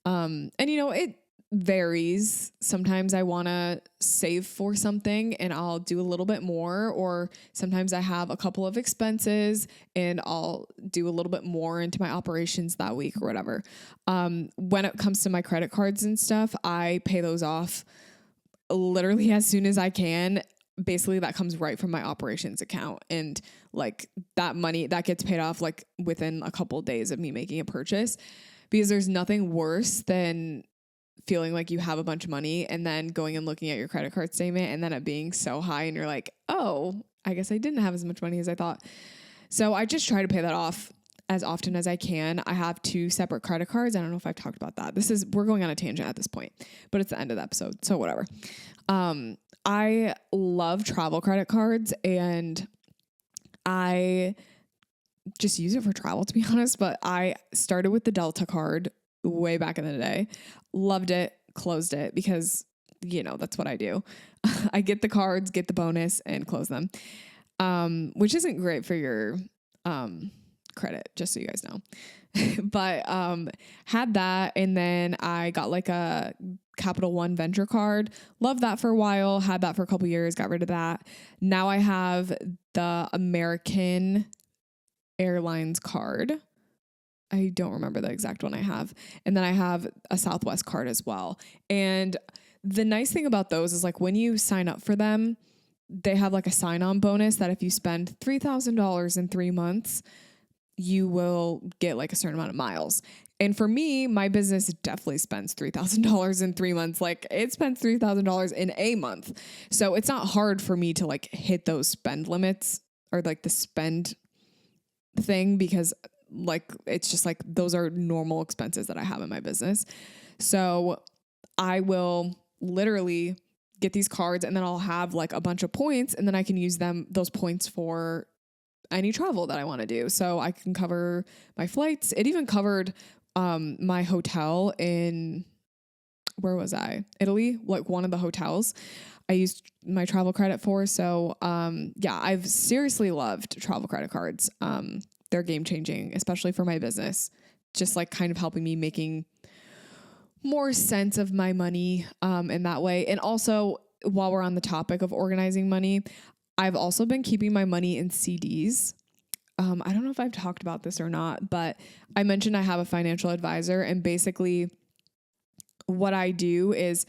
And it varies. Sometimes I want to save for something and I'll do a little bit more, or sometimes I have a couple of expenses and I'll do a little bit more into my operations that week or whatever. When it comes to my credit cards and stuff, I pay those off literally as soon as I can. Basically that comes right from my operations account, and like that money that gets paid off like within a couple of days of me making a purchase, because there's nothing worse than feeling like you have a bunch of money and then going and looking at your credit card statement and then it being so high and you're like, oh, I guess I didn't have as much money as I thought. So I just try to pay that off as often as I can. I have 2 separate credit cards. I don't know if I've talked about that. We're going on a tangent at this point, but it's the end of the episode, so whatever. I love travel credit cards and I just use it for travel, to be honest, but I started with the Delta card way back in the day. Loved it, closed it because, that's what I do. I get the cards, get the bonus and close them. Which isn't great for your, credit, just so you guys know. But, had that. And then I got like a Capital One Venture card. Loved that for a while, had that for a couple years, got rid of that. Now I have the American Airlines card. I don't remember the exact one I have. And then I have a Southwest card as well. And the nice thing about those is like when you sign up for them, they have like a sign-on bonus that if you spend $3,000 in 3 months, you will get like a certain amount of miles. And for me, my business definitely spends $3,000 in 3 months. Like it spends $3,000 in a month. So it's not hard for me to like hit those spend limits or like the spend thing, because like, it's just like, those are normal expenses that I have in my business. So I will literally get these cards and then I'll have like a bunch of points and then I can use those points for any travel that I want to do. So I can cover my flights. It even covered, my hotel in, where was I? Italy, like one of the hotels I used my travel credit for. So, yeah, I've seriously loved travel credit cards. They're game changing, especially for my business, just like kind of helping me making more sense of my money, in that way. And also while we're on the topic of organizing money, I've also been keeping my money in CDs. I don't know if I've talked about this or not, but I mentioned I have a financial advisor, and basically what I do is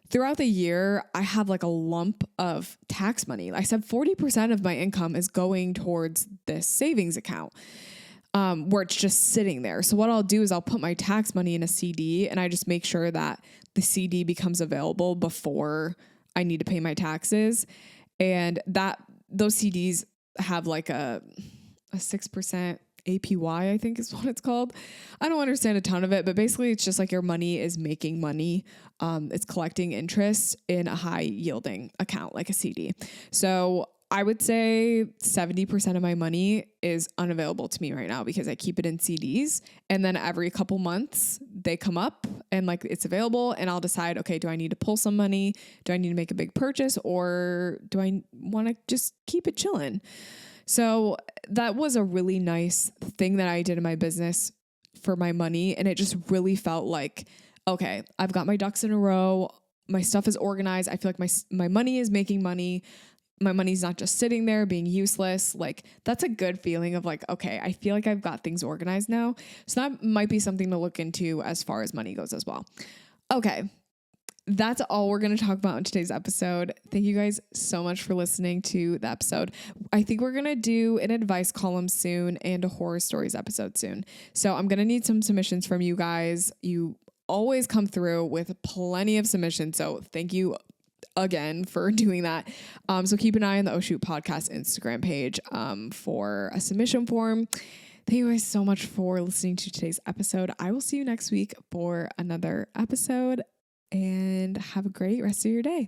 throughout the year, I have like a lump of tax money. I said 40% of my income is going towards this savings account, where it's just sitting there. So what I'll do is I'll put my tax money in a CD and I just make sure that the CD becomes available before I need to pay my taxes. And those CDs have like a 6% APY, I think is what it's called. I don't understand a ton of it, but basically it's just like your money is making money. It's collecting interest in a high yielding account, like a CD. So I would say 70% of my money is unavailable to me right now because I keep it in CDs. And then every couple months they come up and like it's available and I'll decide, okay, do I need to pull some money? Do I need to make a big purchase, or do I want to just keep it chilling? So that was a really nice thing that I did in my business for my money. And it just really felt like, okay, I've got my ducks in a row. My stuff is organized. I feel like my money is making money. My money's not just sitting there being useless. Like that's a good feeling of like, okay, I feel like I've got things organized now. So that might be something to look into as far as money goes as well. Okay. That's all we're going to talk about in today's episode. Thank you guys so much for listening to the episode. I think we're going to do an advice column soon and a horror stories episode soon. So I'm going to need some submissions from you guys. You always come through with plenty of submissions. So thank you again for doing that. So keep an eye on the Oh Shoot Podcast Instagram page for a submission form. Thank you guys so much for listening to today's episode. I will see you next week for another episode, and have a great rest of your day.